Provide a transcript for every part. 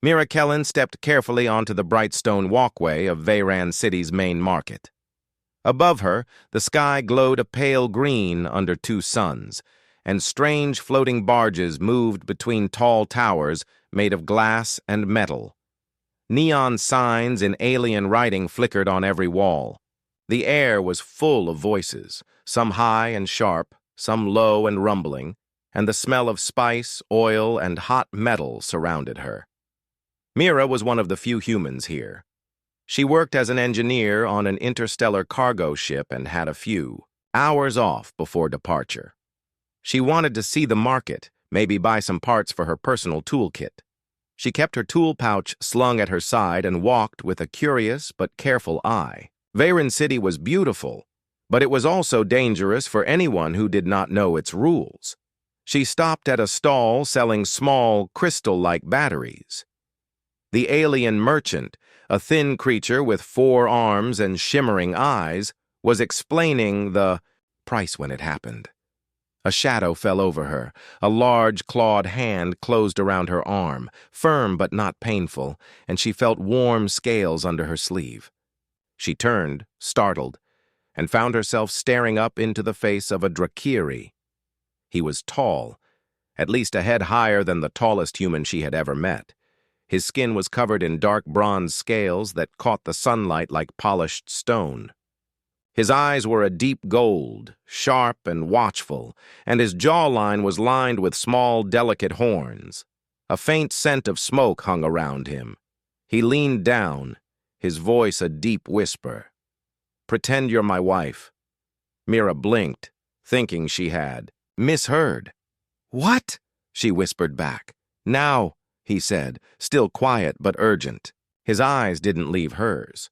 Mira Kellen stepped carefully onto the bright stone walkway of Veyran City's main market. Above her, the sky glowed a pale green under two suns, and strange floating barges moved between tall towers made of glass and metal. Neon signs in alien writing flickered on every wall. The air was full of voices, some high and sharp, some low and rumbling, and the smell of spice, oil, and hot metal surrounded her. Mira was one of the few humans here. She worked as an engineer on an interstellar cargo ship and had a few hours off before departure. She wanted to see the market, maybe buy some parts for her personal toolkit. She kept her tool pouch slung at her side and walked with a curious but careful eye. Veyran City was beautiful, but it was also dangerous for anyone who did not know its rules. She stopped at a stall selling small, crystal-like batteries. The alien merchant, a thin creature with 4 arms and shimmering eyes, was explaining the price when it happened. A shadow fell over her. A large, clawed hand closed around her arm, firm but not painful, and she felt warm scales under her sleeve. She turned, startled, and found herself staring up into the face of a Drakiri. He was tall, at least a head higher than the tallest human she had ever met. His skin was covered in dark bronze scales that caught the sunlight like polished stone. His eyes were a deep gold, sharp and watchful, and his jawline was lined with small, delicate horns. A faint scent of smoke hung around him. He leaned down, his voice a deep whisper. "Pretend you're my wife." Mira blinked, thinking she had misheard. "What?" she whispered back. "Now," he said, still quiet but urgent. His eyes didn't leave hers.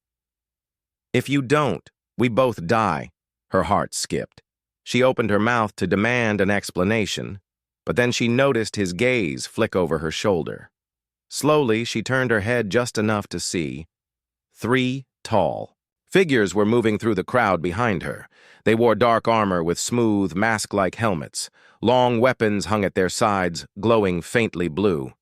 "If you don't, we both die." Her heart skipped. She opened her mouth to demand an explanation, but then she noticed his gaze flick over her shoulder. Slowly, she turned her head just enough to see 3 tall figures were moving through the crowd behind her. They wore dark armor with smooth, mask-like helmets. Long weapons hung at their sides, glowing faintly blue.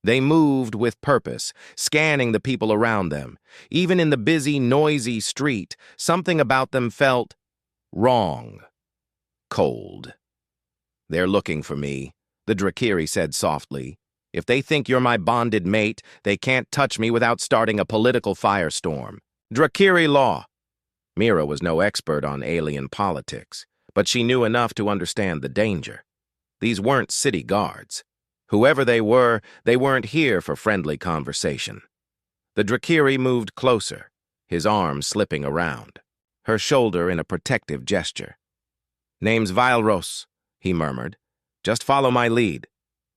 They moved with purpose, scanning the people around them. Even in the busy, noisy street, something about them felt wrong, cold. "They're looking for me," the Drakiri said softly. "If they think you're my bonded mate, they can't touch me without starting a political firestorm. Drakiri law." Mira was no expert on alien politics, but she knew enough to understand the danger. These weren't city guards. Whoever they weren't here for friendly conversation. The Drakiri moved closer, his arm slipping around, her shoulder in a protective gesture. "Name's Vileros," he murmured. "Just follow my lead."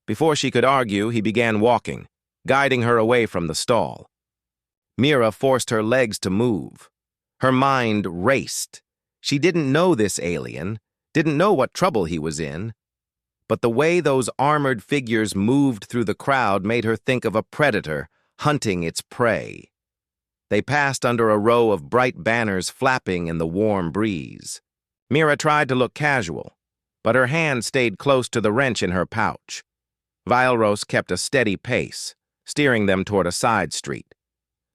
Before she could argue, he began walking, guiding her away from the stall. Mira forced her legs to move. Her mind raced. She didn't know this alien, didn't know what trouble he was in, but the way those armored figures moved through the crowd made her think of a predator hunting its prey. They passed under a row of bright banners flapping in the warm breeze. Mira tried to look casual, but her hand stayed close to the wrench in her pouch. Vileros kept a steady pace, steering them toward a side street.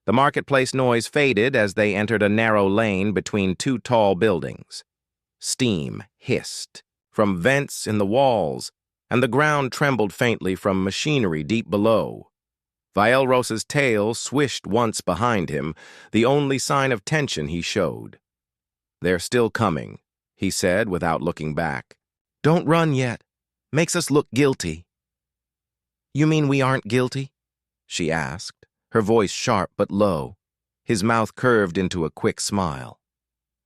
The marketplace noise faded as they entered a narrow lane between 2 tall buildings. Steam hissed from vents in the walls, and the ground trembled faintly from machinery deep below. Vileros's tail swished once behind him, the only sign of tension he showed. "They're still coming," he said without looking back. "Don't run yet. Makes us look guilty." "You mean we aren't guilty?" she asked, her voice sharp but low. His mouth curved into a quick smile.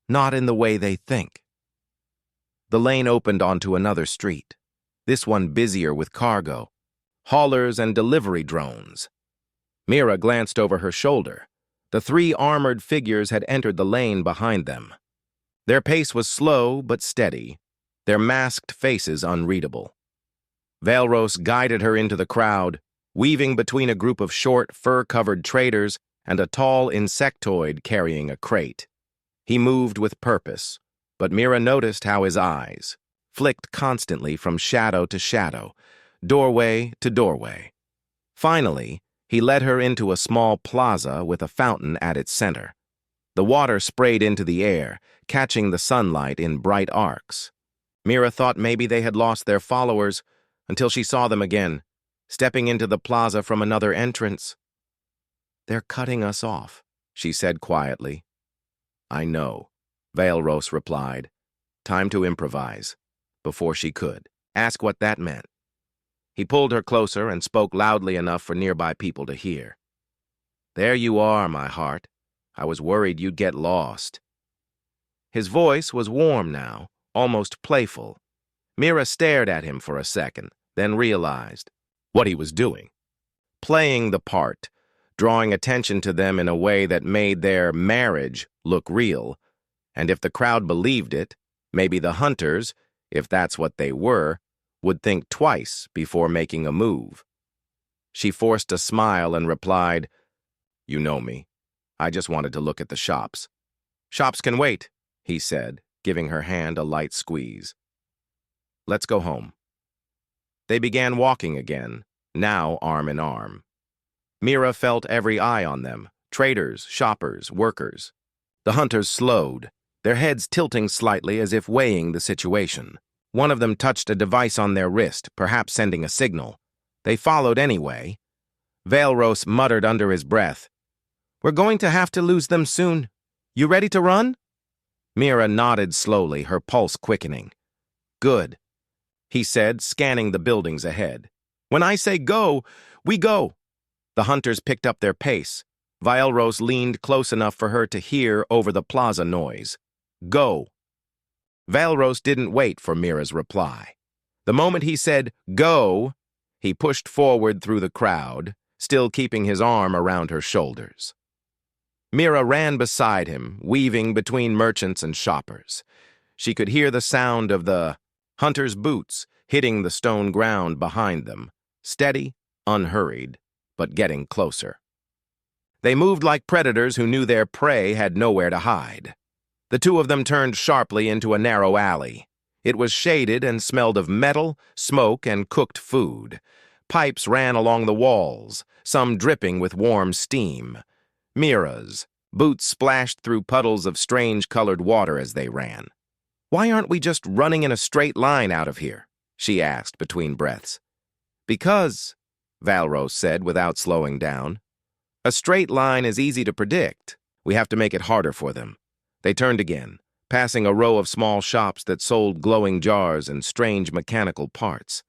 "Not in the way they think." The lane opened onto another street, this one busier with cargo, haulers and delivery drones. Mira glanced over her shoulder. The 3 armored figures had entered the lane behind them. Their pace was slow but steady, their masked faces unreadable. Vileros guided her into the crowd, weaving between a group of short, fur-covered traders and a tall insectoid carrying a crate. He moved with purpose, but Mira noticed how his eyes flicked constantly from shadow to shadow, doorway to doorway. Finally, He led her into a small plaza with a fountain at its center. The water sprayed into the air, catching the sunlight in bright arcs. Mira thought maybe they had lost their followers until she saw them again, stepping into the plaza from another entrance. "They're cutting us off," she said quietly. "I know," Valros replied. Time to improvise. Before she could ask what that meant. He pulled her closer and spoke loudly enough for nearby people to hear. "There you are, my heart. I was worried you'd get lost." His voice was warm now, almost playful. Mira stared at him for a second, then realized what he was doing. Playing the part, drawing attention to them in a way that made their marriage look real. And if the crowd believed it, maybe the hunters, if that's what they were, would think twice before making a move. She forced a smile and replied, "You know me. I just wanted to look at the shops." "Shops can wait," he said, giving her hand a light squeeze. "Let's go home." They began walking again, now arm in arm. Mira felt every eye on them, traders, shoppers, workers. The hunters slowed, their heads tilting slightly as if weighing the situation. One of them touched a device on their wrist, perhaps sending a signal. They followed anyway. Valros muttered under his breath, "We're going to have to lose them soon. You ready to run?" Mira nodded slowly, her pulse quickening. "Good," he said, scanning the buildings ahead. "When I say go, we go." The hunters picked up their pace. Valros leaned close enough for her to hear over the plaza noise. "Go." Valros didn't wait for Mira's reply. The moment he said, "Go," he pushed forward through the crowd, still keeping his arm around her shoulders. Mira ran beside him, weaving between merchants and shoppers. She could hear the sound of the hunters' boots hitting the stone ground behind them, steady, unhurried, but getting closer. They moved like predators who knew their prey had nowhere to hide. The two of them turned sharply into a narrow alley. It was shaded and smelled of metal, smoke, and cooked food. Pipes ran along the walls, some dripping with warm steam. Mira's boots splashed through puddles of strange-colored water as they ran. "Why aren't we just running in a straight line out of here?" she asked between breaths. "Because," Valros said without slowing down, "a straight line is easy to predict. We have to make it harder for them." They turned again, passing a row of small shops that sold glowing jars and strange mechanical parts.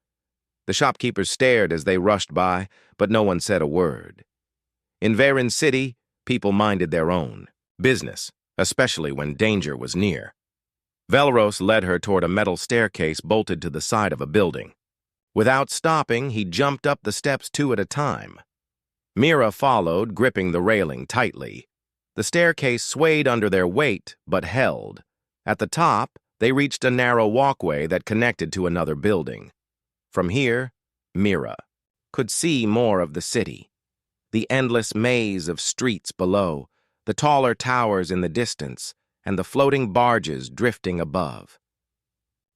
The shopkeepers stared as they rushed by, but no one said a word. In Veyran City, people minded their own business, especially when danger was near. Valros led her toward a metal staircase bolted to the side of a building. Without stopping, he jumped up the steps two at a time. Mira followed, gripping the railing tightly. The staircase swayed under their weight, but held. At the top, they reached a narrow walkway that connected to another building. From here, Mira could see more of the city. The endless maze of streets below, the taller towers in the distance, and the floating barges drifting above.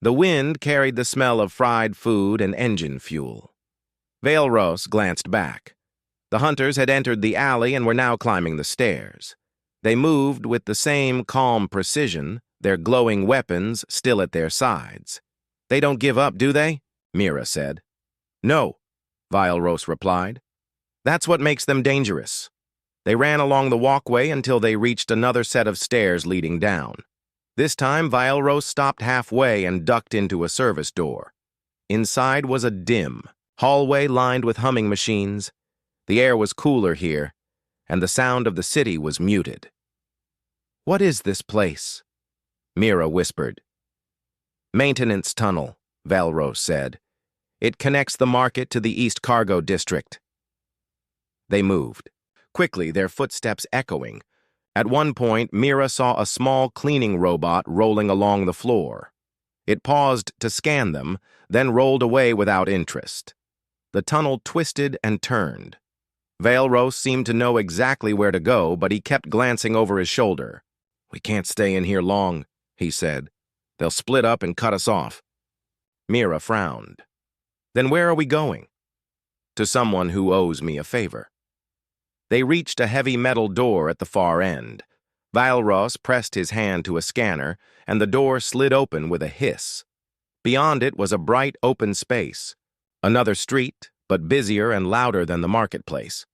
The wind carried the smell of fried food and engine fuel. Valros glanced back. The hunters had entered the alley and were now climbing the stairs. They moved with the same calm precision, their glowing weapons still at their sides. "They don't give up, do they?" Mira said. "No," Valros replied. "That's what makes them dangerous." They ran along the walkway until they reached another set of stairs leading down. This time, Valros stopped halfway and ducked into a service door. Inside was a dim hallway lined with humming machines. The air was cooler here, and the sound of the city was muted. "What is this place?" Mira whispered. "Maintenance tunnel," Valros said. "It connects the market to the East Cargo District." They moved, quickly, their footsteps echoing. At one point, Mira saw a small cleaning robot rolling along the floor. It paused to scan them, then rolled away without interest. The tunnel twisted and turned. Valros seemed to know exactly where to go, but he kept glancing over his shoulder. "We can't stay in here long," he said. "They'll split up and cut us off." Mira frowned. "Then where are we going?" "To someone who owes me a favor." They reached a heavy metal door at the far end. Valros pressed his hand to a scanner, and the door slid open with a hiss. Beyond it was a bright open space. Another street, but busier and louder than the marketplace.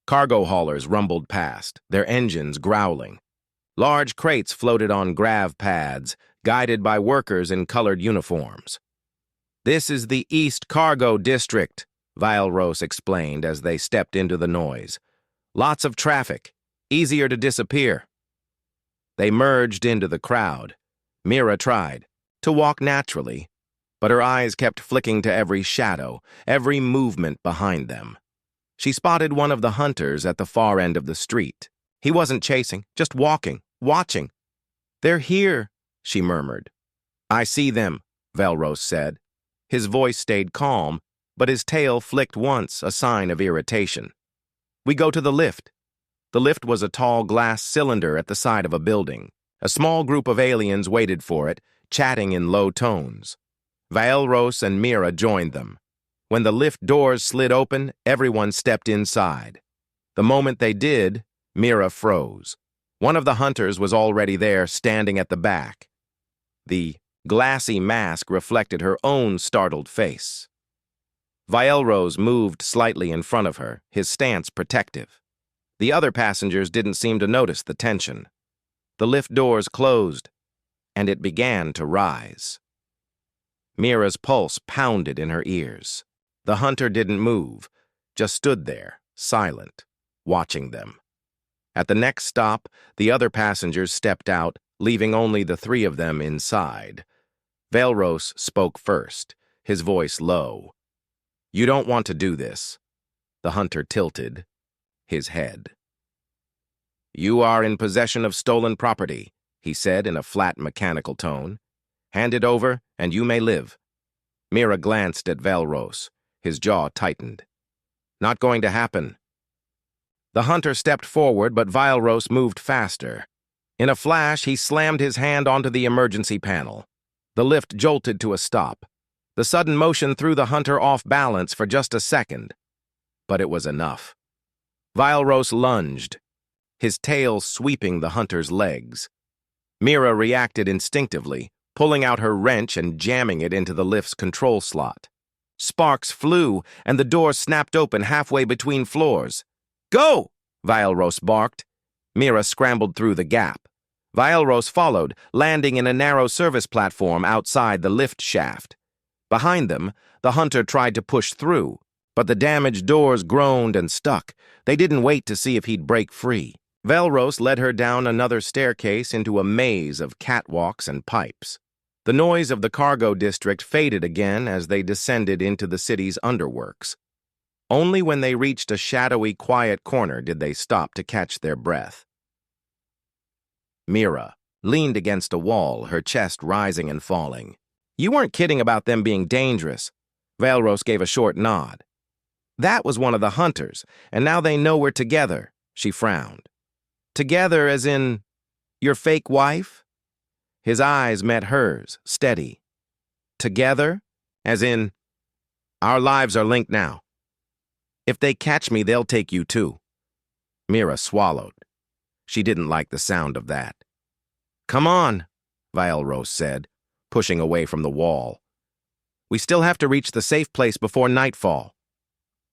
Cargo haulers rumbled past, their engines growling. Large crates floated on grav pads, guided by workers in colored uniforms. "This is the East Cargo District," Valros explained as they stepped into the noise. "Lots of traffic. Easier to disappear." They merged into the crowd. Mira tried to walk naturally, but her eyes kept flicking to every shadow, every movement behind them. She spotted one of the hunters at the far end of the street. He wasn't chasing, just walking, watching. "They're here," she murmured. "I see them," Valros said. His voice stayed calm, but his tail flicked once, a sign of irritation. "We go to the lift." The lift was a tall glass cylinder at the side of a building. A small group of aliens waited for it, chatting in low tones. Valros and Mira joined them. When the lift doors slid open, everyone stepped inside. The moment they did, Mira froze. One of the hunters was already there, standing at the back. The glassy mask reflected her own startled face. Valros moved slightly in front of her, his stance protective. The other passengers didn't seem to notice the tension. The lift doors closed, and it began to rise. Mira's pulse pounded in her ears. The hunter didn't move, just stood there, silent, watching them. At the next stop, the other passengers stepped out, leaving only the three of them inside. Valros spoke first, his voice low. "You don't want to do this." The hunter tilted his head. "You are in possession of stolen property," he said in a flat, mechanical tone. "Hand it over, and you may live." Mira glanced at Valros. His jaw tightened. "Not going to happen." The hunter stepped forward, but Valros moved faster. In a flash, he slammed his hand onto the emergency panel. The lift jolted to a stop. The sudden motion threw the hunter off balance for just a second. But it was enough. Valros lunged, his tail sweeping the hunter's legs. Mira reacted instinctively, pulling out her wrench and jamming it into the lift's control slot. Sparks flew, and the door snapped open halfway between floors. "Go!" Valros barked. Mira scrambled through the gap. Valros followed, landing in a narrow service platform outside the lift shaft. Behind them, the hunter tried to push through, but the damaged doors groaned and stuck. They didn't wait to see if he'd break free. Valros led her down another staircase into a maze of catwalks and pipes. The noise of the cargo district faded again as they descended into the city's underworks. Only when they reached a shadowy, quiet corner did they stop to catch their breath. Mira leaned against a wall, her chest rising and falling. "You weren't kidding about them being dangerous." Valros gave a short nod. "That was one of the hunters, and now they know we're together," she frowned. "Together as in your fake wife?" His eyes met hers, steady. "Together as in our lives are linked now. If they catch me, they'll take you too." Mira swallowed. She didn't like the sound of that. "Come on," Valros said, pushing away from the wall. "We still have to reach the safe place before nightfall."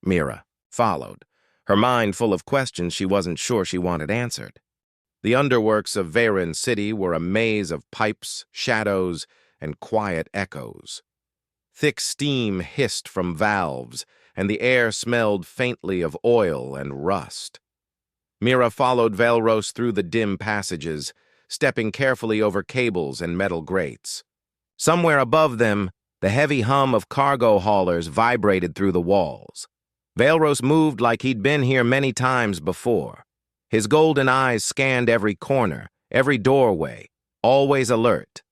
Mira followed, her mind full of questions she wasn't sure she wanted answered. The underworks of Veyran City were a maze of pipes, shadows, and quiet echoes. Thick steam hissed from valves, and the air smelled faintly of oil and rust. Mira followed Valros through the dim passages, stepping carefully over cables and metal grates. Somewhere above them, the heavy hum of cargo haulers vibrated through the walls. Valros moved like he'd been here many times before. His golden eyes scanned every corner, every doorway, always alert.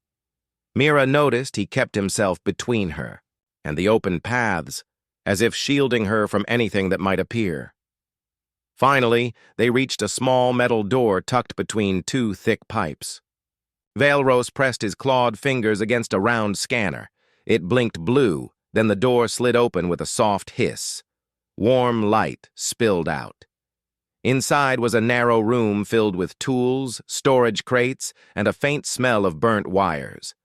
Mira noticed he kept himself between her and the open paths, as if shielding her from anything that might appear. Finally, they reached a small metal door tucked between two thick pipes. Valros pressed his clawed fingers against a round scanner. It blinked blue, then the door slid open with a soft hiss. Warm light spilled out. Inside was a narrow room filled with tools, storage crates, and a faint smell of burnt wires.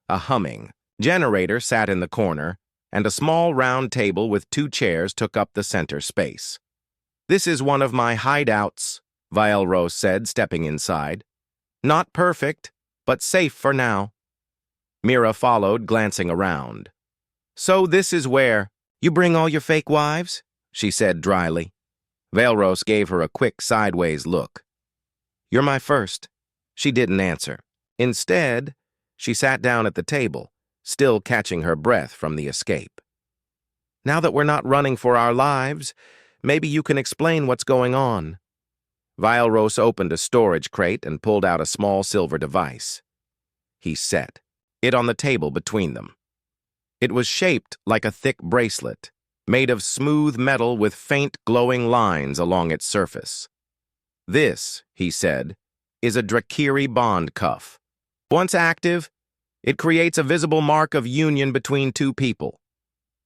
A humming generator sat in the corner, and a small round table with 2 chairs took up the center space. "This is one of my hideouts," Vialros said, stepping inside. "Not perfect, but safe for now." Mira followed, glancing around. "So this is where you bring all your fake wives?" she said dryly. Vialros gave her a quick sideways look. "You're my first." She didn't answer. Instead, she sat down at the table, still catching her breath from the escape. "Now that we're not running for our lives, maybe you can explain what's going on." Vialros opened a storage crate and pulled out a small silver device. He set it on the table between them. It was shaped like a thick bracelet, made of smooth metal with faint glowing lines along its surface. "This," he said, "is a Drakiri bond cuff. Once active, it creates a visible mark of union between 2 people.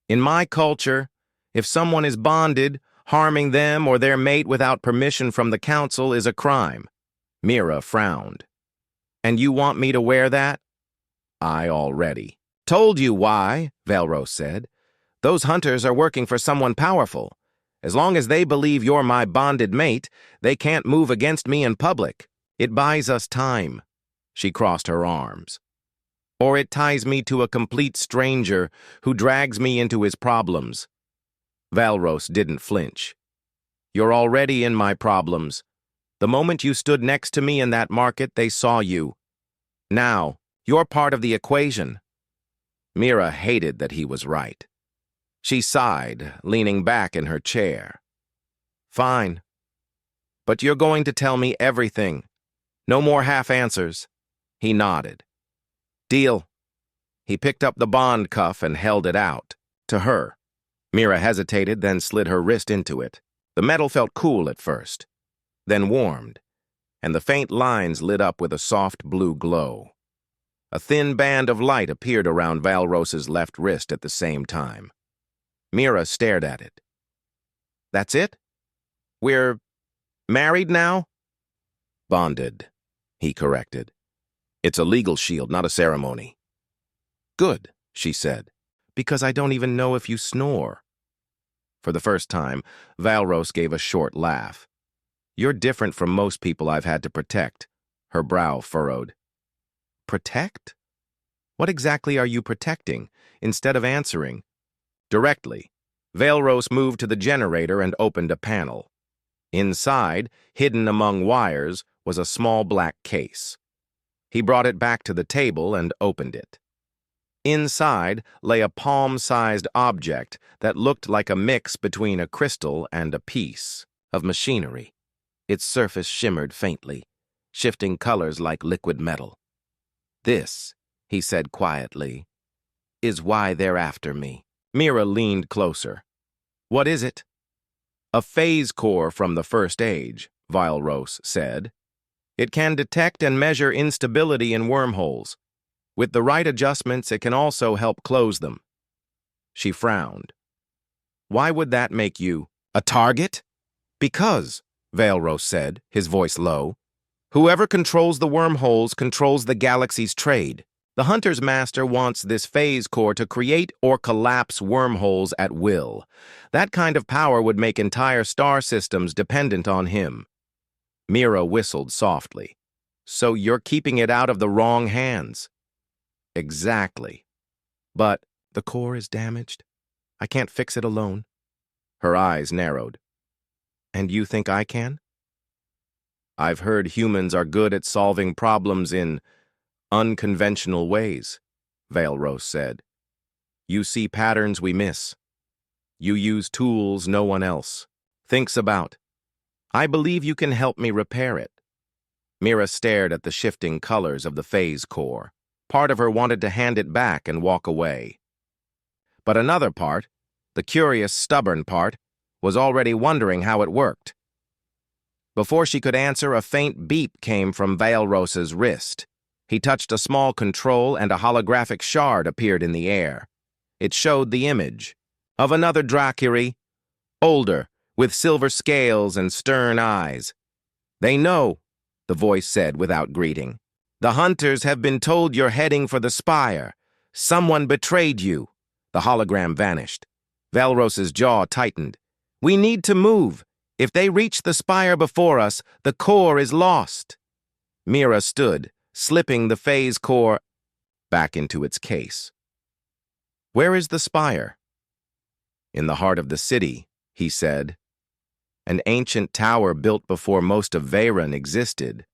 In my culture, if someone is bonded, harming them or their mate without permission from the council is a crime." Mira frowned. "And you want me to wear that?" "I already told you why," Vialros said. "Those hunters are working for someone powerful. As long as they believe you're my bonded mate, they can't move against me in public. It buys us time." She crossed her arms. "Or it ties me to a complete stranger who drags me into his problems." Vialros didn't flinch. "You're already in my problems. The moment you stood next to me in that market, they saw you. Now, you're part of the equation." Mira hated that he was right. She sighed, leaning back in her chair. "Fine. But you're going to tell me everything. No more half answers." He nodded. "Deal." He picked up the bond cuff and held it out to her. Mira hesitated, then slid her wrist into it. The metal felt cool at first, then warmed, and the faint lines lit up with a soft blue glow. A thin band of light appeared around Vialros's left wrist at the same time. Mira stared at it. "That's it? We're married now?" "Bonded," he corrected. "It's a legal shield, not a ceremony." "Good," she said, "because I don't even know if you snore." For the first time, Vialros gave a short laugh. "You're different from most people I've had to protect." Her brow furrowed. "Protect? What exactly are you protecting?" Instead of answering directly, Vialros moved to the generator and opened a panel. Inside, hidden among wires, was a small black case. He brought it back to the table and opened it. Inside lay a palm-sized object that looked like a mix between a crystal and a piece of machinery. Its surface shimmered faintly, shifting colors like liquid metal. "This," he said quietly, "is why they're after me." Mira leaned closer. "What is it?" "A phase core from the First Age," Vialros said. "It can detect and measure instability in wormholes. With the right adjustments, it can also help close them." She frowned. "Why would that make you a target?" "Because," Vialros said, his voice low, "whoever controls the wormholes controls the galaxy's trade. The Hunter's Master wants this phase core to create or collapse wormholes at will. That kind of power would make entire star systems dependent on him." Mira whistled softly. "So you're keeping it out of the wrong hands." "Exactly. But the core is damaged. I can't fix it alone." Her eyes narrowed. "And you think I can?" "I've heard humans are good at solving problems in unconventional ways," Vialros said. "You see patterns we miss. You use tools no one else thinks about. I believe you can help me repair it." Mira stared at the shifting colors of the phase core. Part of her wanted to hand it back and walk away. But another part, the curious, stubborn part, was already wondering how it worked. Before she could answer, a faint beep came from Vialros's wrist. He touched a small control and a holographic shard appeared in the air. It showed the image of another Drakiri, older, with silver scales and stern eyes. "They know," the voice said without greeting. "The hunters have been told you're heading for the spire. Someone betrayed you." The hologram vanished. Valros's jaw tightened. "We need to move. If they reach the spire before us, the core is lost." Mira stood, slipping the phase core back into its case. "Where is the spire?" "In the heart of the city," he said. "An ancient tower built before most of Veyran existed.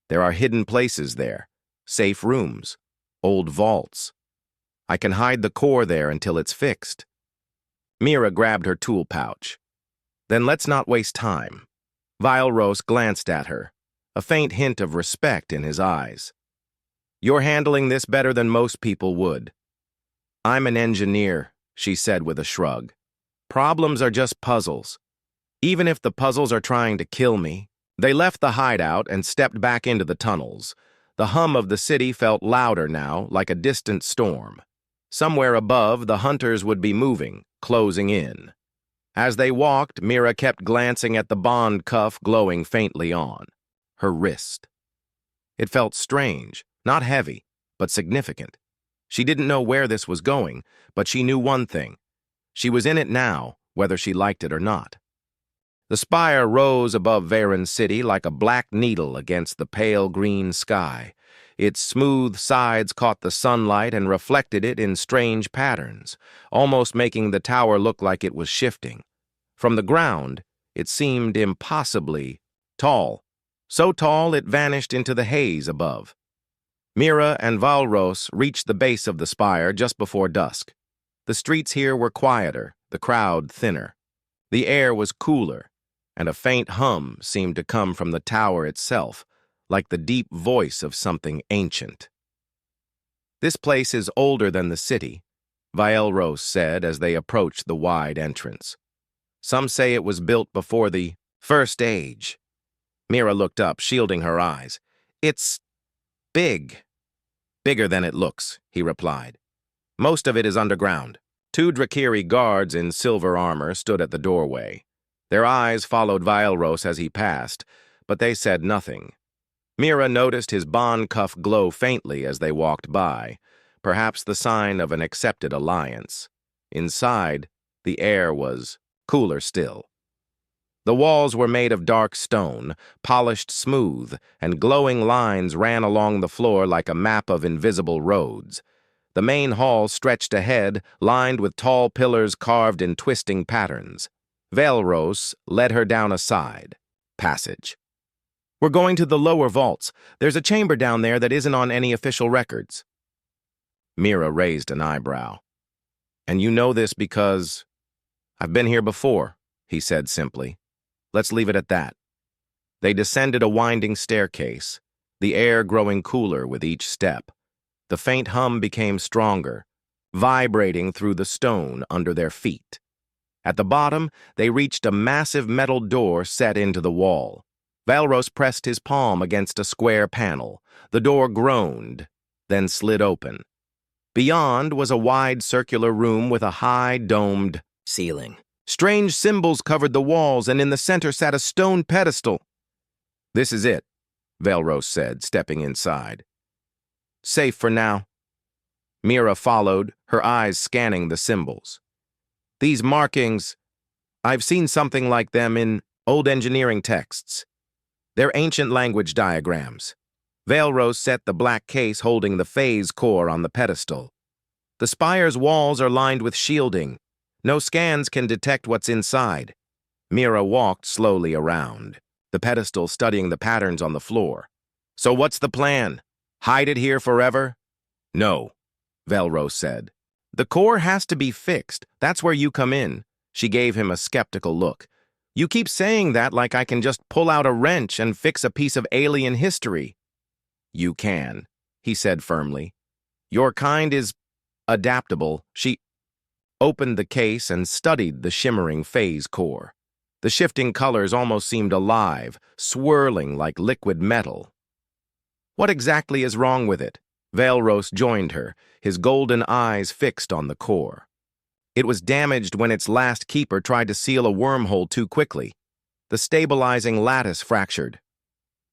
There are hidden places there, safe rooms, old vaults. I can hide the core there until it's fixed." Mira grabbed her tool pouch. "Then let's not waste time." Valros glanced at her, a faint hint of respect in his eyes. "You're handling this better than most people would." "I'm an engineer," she said with a shrug. "Problems are just puzzles. Even if the puzzles are trying to kill me." They left the hideout and stepped back into the tunnels. The hum of the city felt louder now, like a distant storm. Somewhere above, the hunters would be moving, closing in. As they walked, Mira kept glancing at the bond cuff glowing faintly on her wrist. It felt strange, not heavy, but significant. She didn't know where this was going, but she knew one thing. She was in it now, whether she liked it or not. The spire rose above Veyran City like a black needle against the pale green sky. Its smooth sides caught the sunlight and reflected it in strange patterns, almost making the tower look like it was shifting. From the ground, it seemed impossibly tall, so tall it vanished into the haze above. Mira and Valros reached the base of the spire just before dusk. The streets here were quieter, the crowd thinner. The air was cooler, and a faint hum seemed to come from the tower itself, like the deep voice of something ancient. "This place is older than the city," Valros said as they approached the wide entrance. "Some say it was built before the First Age." Mira looked up, shielding her eyes. "It's big." "Bigger than it looks," he replied. "Most of it is underground." Two Drakiri guards in silver armor stood at the doorway. Their eyes followed Valros as he passed, but they said nothing. Mira noticed his bond cuff glow faintly as they walked by, perhaps the sign of an accepted alliance. Inside, the air was cooler still. The walls were made of dark stone, polished smooth, and glowing lines ran along the floor like a map of invisible roads. The main hall stretched ahead, lined with tall pillars carved in twisting patterns. Valros led her down a side passage. "We're going to the lower vaults. There's a chamber down there that isn't on any official records." Mira raised an eyebrow. "And you know this because—" "I've been here before," he said simply. "Let's leave it at that." They descended a winding staircase, the air growing cooler with each step. The faint hum became stronger, vibrating through the stone under their feet. At the bottom, they reached a massive metal door set into the wall. Valros pressed his palm against a square panel. The door groaned, then slid open. Beyond was a wide circular room with a high, domed ceiling. Strange symbols covered the walls, and in the center sat a stone pedestal. "This is it," Valros said, stepping inside. "Safe for now." Mira followed, her eyes scanning the symbols. "These markings, I've seen something like them in old engineering texts. They're ancient language diagrams." Valros set the black case holding the phase core on the pedestal. "The spire's walls are lined with shielding. No scans can detect what's inside." Mira walked slowly around, the pedestal studying the patterns on the floor. "So what's the plan? Hide it here forever?" "No," Valros said. "The core has to be fixed. That's where you come in." She gave him a skeptical look. "You keep saying that like I can just pull out a wrench and fix a piece of alien history." "You can," he said firmly. "Your kind is adaptable." She opened the case and studied the shimmering phase core. The shifting colors almost seemed alive, swirling like liquid metal. "What exactly is wrong with it?" Valros joined her, his golden eyes fixed on the core. It was damaged when its last keeper tried to seal a wormhole too quickly. The stabilizing lattice fractured.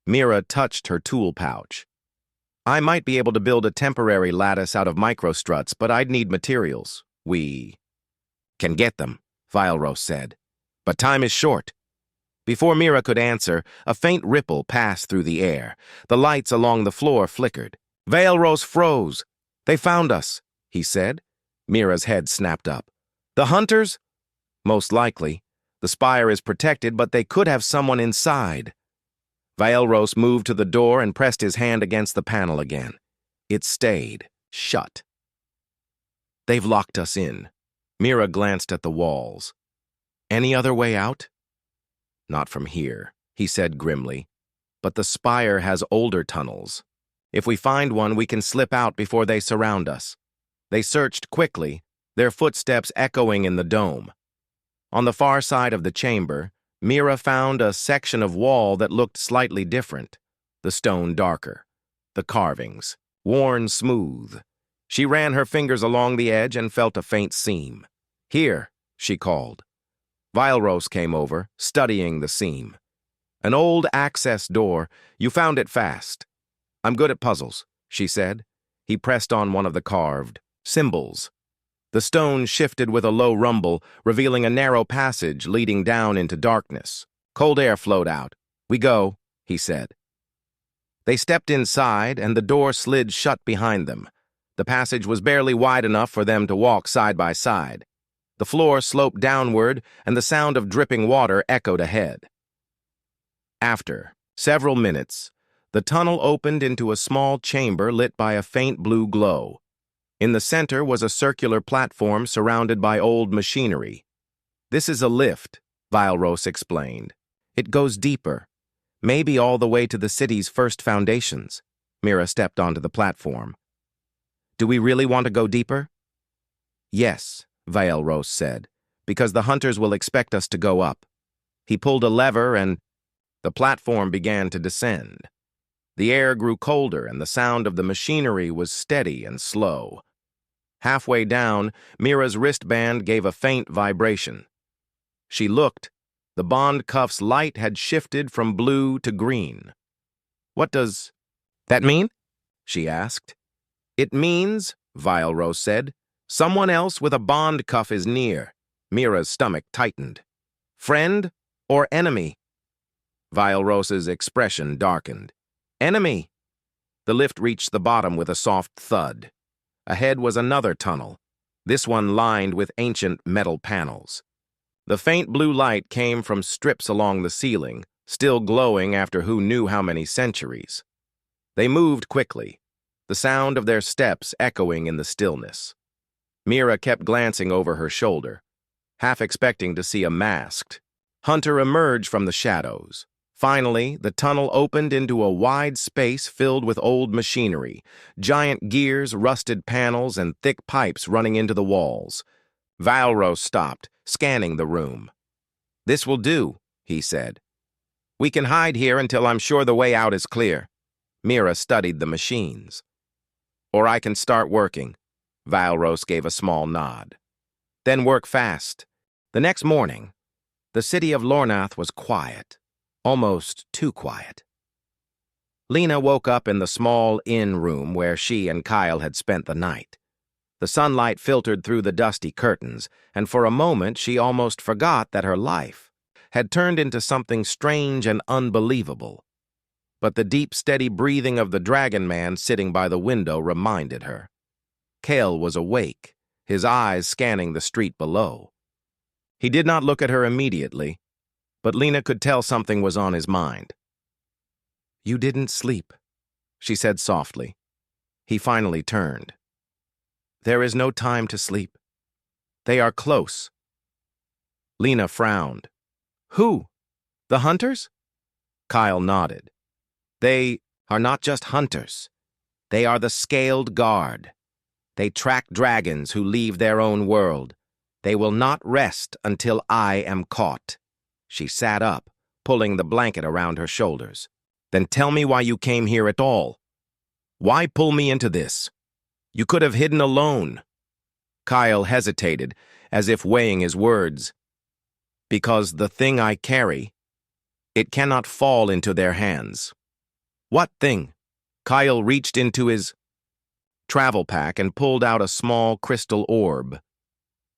Mira touched her tool pouch. I might be able to build a temporary lattice out of microstruts, but I'd need materials. We can get them, Vialros said. But time is short. Before Mira could answer, a faint ripple passed through the air. The lights along the floor flickered. Vialros froze. They found us, he said. Mira's head snapped up. The hunters? Most likely. The spire is protected, but they could have someone inside. Vialros moved to the door and pressed his hand against the panel again. It stayed shut. They've locked us in. Mira glanced at the walls. Any other way out? Not from here, he said grimly. But the spire has older tunnels. If we find one, we can slip out before they surround us. They searched quickly, their footsteps echoing in the dome. On the far side of the chamber, Mira found a section of wall that looked slightly different, the stone darker, the carvings, worn smooth. She ran her fingers along the edge and felt a faint seam. Here, she called. Vialros came over, studying the seam. An old access door. You found it fast. I'm good at puzzles, she said. He pressed on one of the carved symbols. The stone shifted with a low rumble, revealing a narrow passage leading down into darkness. Cold air flowed out. We go, he said. They stepped inside, and the door slid shut behind them. The passage was barely wide enough for them to walk side by side. The floor sloped downward, and the sound of dripping water echoed ahead. After several minutes, the tunnel opened into a small chamber lit by a faint blue glow. In the center was a circular platform surrounded by old machinery. This is a lift, Vialros explained. It goes deeper, maybe all the way to the city's first foundations. Mira stepped onto the platform. Do we really want to go deeper? Yes, Vialros said, because the hunters will expect us to go up. He pulled a lever and the platform began to descend. The air grew colder and the sound of the machinery was steady and slow. Halfway down, Mira's wristband gave a faint vibration. She looked. The bond cuff's light had shifted from blue to green. What does that mean? She asked. It means, Vialros said, someone else with a bond cuff is near. Mira's stomach tightened. Friend or enemy? Vialros's expression darkened. Enemy. The lift reached the bottom with a soft thud. Ahead was another tunnel, this one lined with ancient metal panels. The faint blue light came from strips along the ceiling, still glowing after who knew how many centuries. They moved quickly, the sound of their steps echoing in the stillness. Mira kept glancing over her shoulder, half expecting to see a masked hunter emerge from the shadows. Finally, the tunnel opened into a wide space filled with old machinery, giant gears, rusted panels, and thick pipes running into the walls. Vialros stopped, scanning the room. This will do, he said. We can hide here until I'm sure the way out is clear. Mira studied the machines. Or I can start working. Vialros gave a small nod. Then work fast. The next morning, the city of Lornath was quiet. Almost too quiet. Lena woke up in the small inn room where she and Kyle had spent the night. The sunlight filtered through the dusty curtains, and for a moment she almost forgot that her life had turned into something strange and unbelievable. But the deep, steady breathing of the dragon man sitting by the window reminded her. Kale was awake, his eyes scanning the street below. He did not look at her immediately, but Lena could tell something was on his mind. You didn't sleep, she said softly. He finally turned. There is no time to sleep. They are close. Lena frowned. Who? The hunters? Kyle nodded. They are not just hunters. They are the Scaled Guard. They track dragons who leave their own world. They will not rest until I am caught. She sat up, pulling the blanket around her shoulders. Then tell me why you came here at all. Why pull me into this? You could have hidden alone. Kyle hesitated, as if weighing his words. Because the thing I carry, it cannot fall into their hands. What thing? Kyle reached into his travel pack and pulled out a small crystal orb.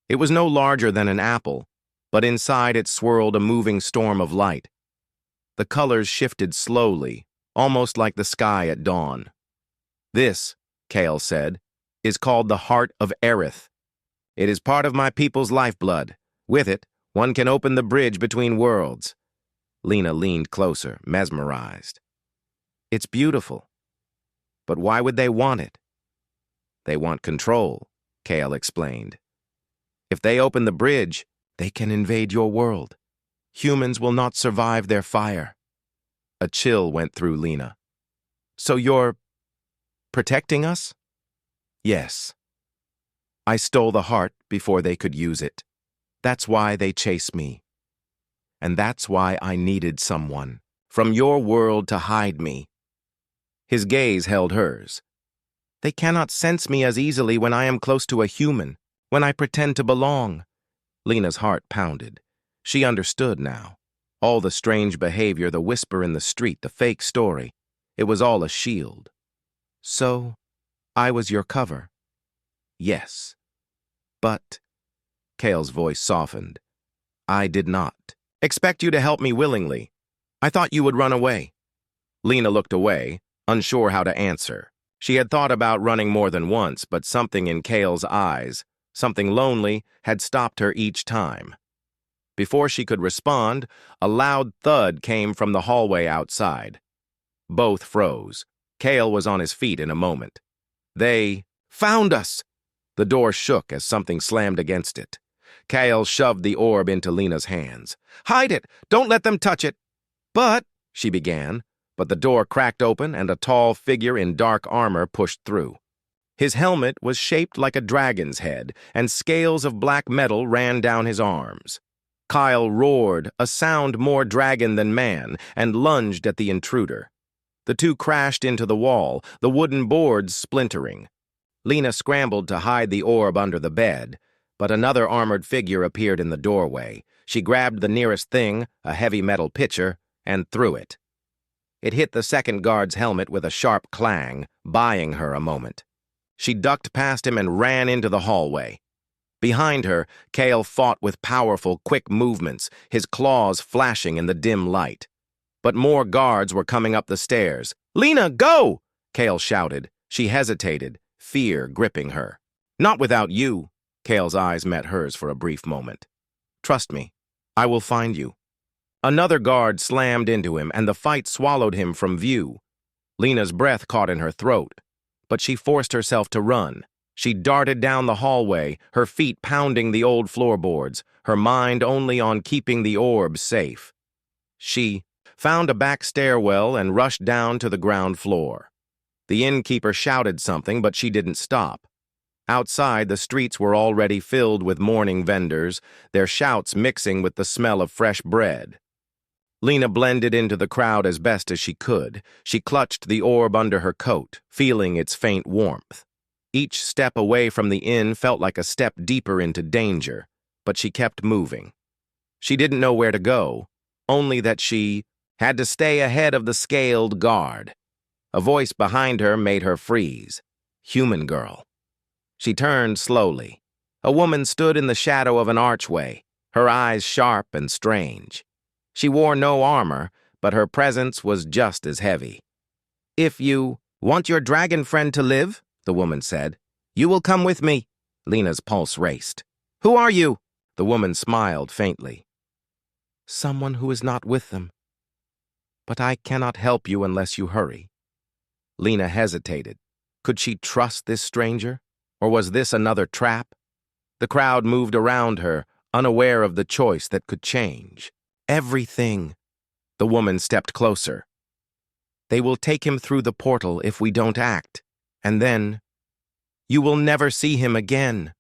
It was no larger than an apple, but inside it swirled a moving storm of light. The colors shifted slowly, almost like the sky at dawn. This, Kale said, is called the Heart of Aerith. It is part of my people's lifeblood. With it, one can open the bridge between worlds. Lena leaned closer, mesmerized. It's beautiful. But why would they want it? They want control, Kale explained. If they open the bridge, they can invade your world. Humans will not survive their fire. A chill went through Lena. So you're protecting us? Yes. I stole the heart before they could use it. That's why they chase me. And that's why I needed someone from your world to hide me. His gaze held hers. They cannot sense me as easily when I am close to a human, when I pretend to belong. Lena's heart pounded. She understood now. All the strange behavior, the whisper in the street, the fake story, it was all a shield. So, I was your cover. Yes. But, Kale's voice softened, I did not expect you to help me willingly. I thought you would run away. Lena looked away, unsure how to answer. She had thought about running more than once, but something in Kale's eyes, something lonely, had stopped her each time. Before she could respond, a loud thud came from the hallway outside. Both froze. Kale was on his feet in a moment. They found us! The door shook as something slammed against it. Kale shoved the orb into Lena's hands. Hide it! Don't let them touch it! But, she began, but the door cracked open and a tall figure in dark armor pushed through. His helmet was shaped like a dragon's head, and scales of black metal ran down his arms. Kyle roared, a sound more dragon than man, and lunged at the intruder. The two crashed into the wall, the wooden boards splintering. Lena scrambled to hide the orb under the bed, but another armored figure appeared in the doorway. She grabbed the nearest thing, a heavy metal pitcher, and threw it. It hit the second guard's helmet with a sharp clang, buying her a moment. She ducked past him and ran into the hallway. Behind her, Kale fought with powerful, quick movements, his claws flashing in the dim light. But more guards were coming up the stairs. Lena, go! Kale shouted. She hesitated, fear gripping her. Not without you. Kale's eyes met hers for a brief moment. Trust me, I will find you. Another guard slammed into him, and the fight swallowed him from view. Lena's breath caught in her throat, but she forced herself to run. She darted down the hallway, her feet pounding the old floorboards, her mind only on keeping the orb safe. She found a back stairwell and rushed down to the ground floor. The innkeeper shouted something, but she didn't stop. Outside, the streets were already filled with morning vendors, their shouts mixing with the smell of fresh bread. Lena blended into the crowd as best as she could. She clutched the orb under her coat, feeling its faint warmth. Each step away from the inn felt like a step deeper into danger, but she kept moving. She didn't know where to go, only that she had to stay ahead of the scaled guard. A voice behind her made her freeze. Human girl. She turned slowly. A woman stood in the shadow of an archway, her eyes sharp and strange. She wore no armor, but her presence was just as heavy. If you want your dragon friend to live, the woman said, you will come with me. Lena's pulse raced. Who are you? The woman smiled faintly. Someone who is not with them. But I cannot help you unless you hurry. Lena hesitated. Could she trust this stranger? Or was this another trap? The crowd moved around her, unaware of the choice that could change. Everything. The woman stepped closer. They will take him through the portal if we don't act. And then, you will never see him again.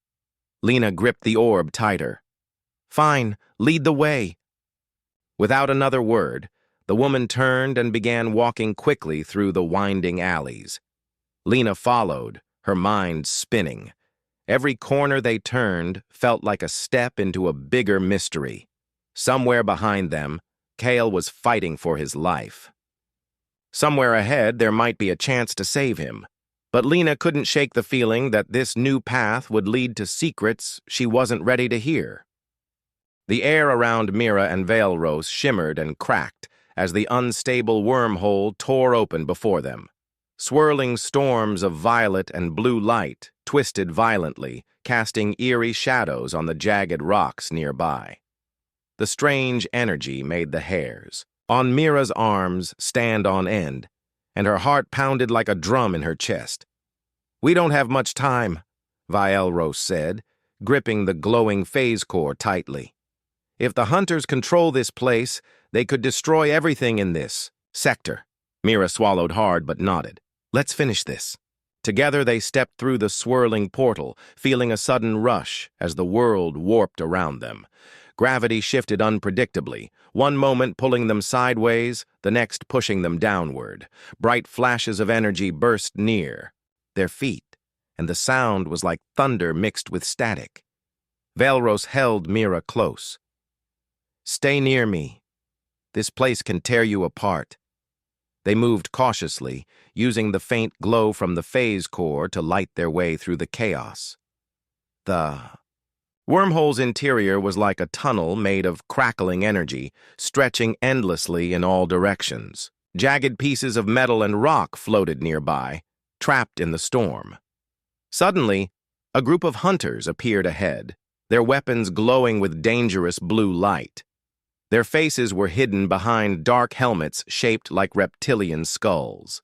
Lena gripped the orb tighter. Fine, lead the way. Without another word, the woman turned and began walking quickly through the winding alleys. Lena followed, her mind spinning. Every corner they turned felt like a step into a bigger mystery. Somewhere behind them, Kale was fighting for his life. Somewhere ahead, there might be a chance to save him. But Lena couldn't shake the feeling that this new path would lead to secrets she wasn't ready to hear. The air around Mira and Veilros shimmered and cracked as the unstable wormhole tore open before them. Swirling storms of violet and blue light twisted violently, casting eerie shadows on the jagged rocks nearby. The strange energy made the hairs on Mira's arms stand on end, and her heart pounded like a drum in her chest. "We don't have much time," Veilros said, gripping the glowing phase core tightly. "If the hunters control this place, they could destroy everything in this sector." Mira swallowed hard but nodded. "Let's finish this." Together they stepped through the swirling portal, feeling a sudden rush as the world warped around them. Gravity shifted unpredictably, one moment pulling them sideways, the next pushing them downward. Bright flashes of energy burst near their feet, and the sound was like thunder mixed with static. Veilros held Mira close. "Stay near me. This place can tear you apart." They moved cautiously, using the faint glow from the phase core to light their way through the chaos. The wormhole's interior was like a tunnel made of crackling energy, stretching endlessly in all directions. Jagged pieces of metal and rock floated nearby, trapped in the storm. Suddenly, a group of hunters appeared ahead, their weapons glowing with dangerous blue light. Their faces were hidden behind dark helmets shaped like reptilian skulls.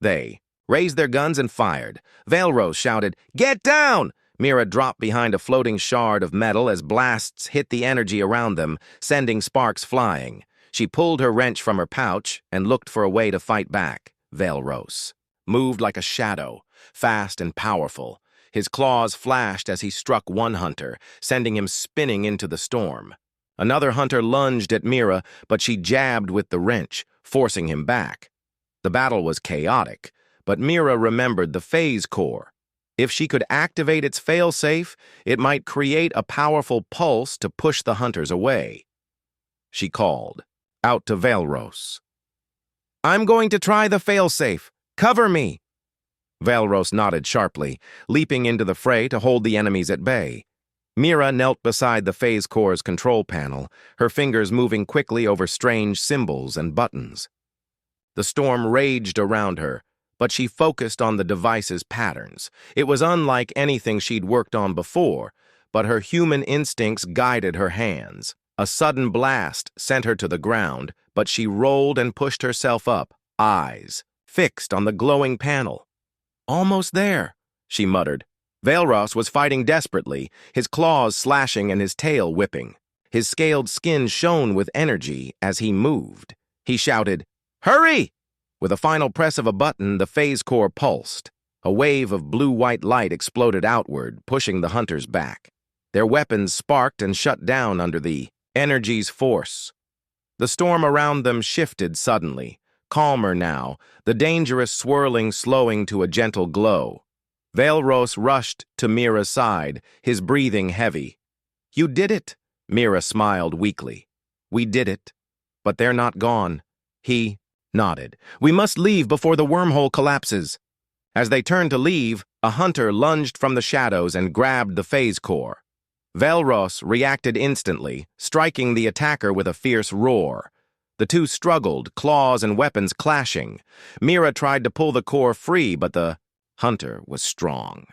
They raised their guns and fired. Veilros shouted, "Get down!" Mira dropped behind a floating shard of metal as blasts hit the energy around them, sending sparks flying. She pulled her wrench from her pouch and looked for a way to fight back. Veilros moved like a shadow, fast and powerful. His claws flashed as he struck one hunter, sending him spinning into the storm. Another hunter lunged at Mira, but she jabbed with the wrench, forcing him back. The battle was chaotic, but Mira remembered the phase core. If she could activate its failsafe, it might create a powerful pulse to push the hunters away. She called out to Veilros. "I'm going to try the failsafe. Cover me." Veilros nodded sharply, leaping into the fray to hold the enemies at bay. Mira knelt beside the phase core's control panel, her fingers moving quickly over strange symbols and buttons. The storm raged around her, but she focused on the device's patterns. It was unlike anything she'd worked on before, but her human instincts guided her hands. A sudden blast sent her to the ground, but she rolled and pushed herself up, eyes fixed on the glowing panel. "Almost there," she muttered. Veilros was fighting desperately, his claws slashing and his tail whipping. His scaled skin shone with energy as he moved. He shouted, "Hurry!" With a final press of a button, the phase core pulsed. A wave of blue-white light exploded outward, pushing the hunters back. Their weapons sparked and shut down under the energy's force. The storm around them shifted suddenly, calmer now, the dangerous swirling slowing to a gentle glow. Veilros rushed to Mira's side, his breathing heavy. "You did it," Mira smiled weakly. "We did it, but they're not gone." He nodded. "We must leave before the wormhole collapses." As they turned to leave, a hunter lunged from the shadows and grabbed the phase core. Veilros reacted instantly, striking the attacker with a fierce roar. The two struggled, claws and weapons clashing. Mira tried to pull the core free, but the hunter was strong.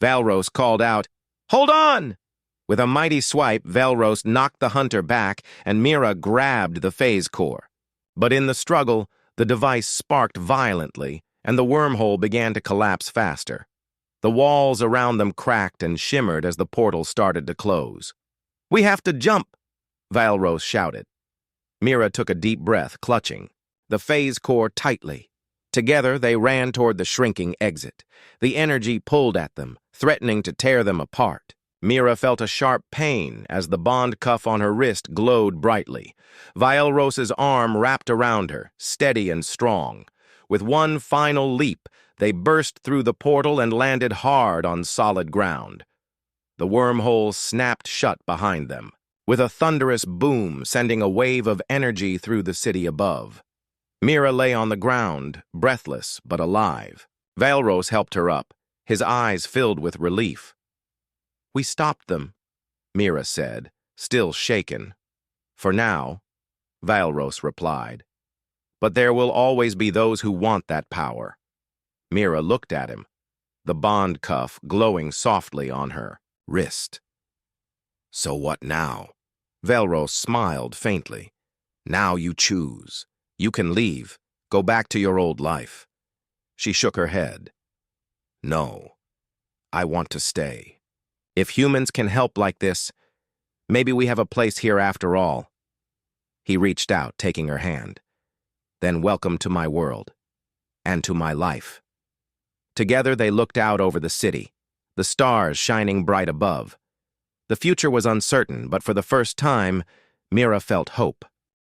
Veilros called out, "Hold on!" With a mighty swipe, Veilros knocked the hunter back, and Mira grabbed the phase core. But in the struggle, the device sparked violently, and the wormhole began to collapse faster. The walls around them cracked and shimmered as the portal started to close. "We have to jump!" Veilros shouted. Mira took a deep breath, clutching the phase core tightly. Together, they ran toward the shrinking exit. The energy pulled at them, threatening to tear them apart. Mira felt a sharp pain as the bond cuff on her wrist glowed brightly. Veilros's arm wrapped around her, steady and strong. With one final leap, They burst through the portal and landed hard on solid ground. The wormhole snapped shut behind them, with a thunderous boom sending a wave of energy through the city above. Mira lay on the ground, breathless but alive. Valros helped her up, his eyes filled with relief. "We stopped them," Mira said, still shaken. "For now," Valros replied. "But there will always be those who want that power." Mira looked at him, the bond cuff glowing softly on her wrist. "So what now?" Valros smiled faintly. "Now you choose. You can leave, go back to your old life." She shook her head. "No, I want to stay. If humans can help like this, maybe we have a place here after all." He reached out, taking her hand. "Then welcome to my world, and to my life." Together they looked out over the city, the stars shining bright above. The future was uncertain, but for the first time, Mira felt hope.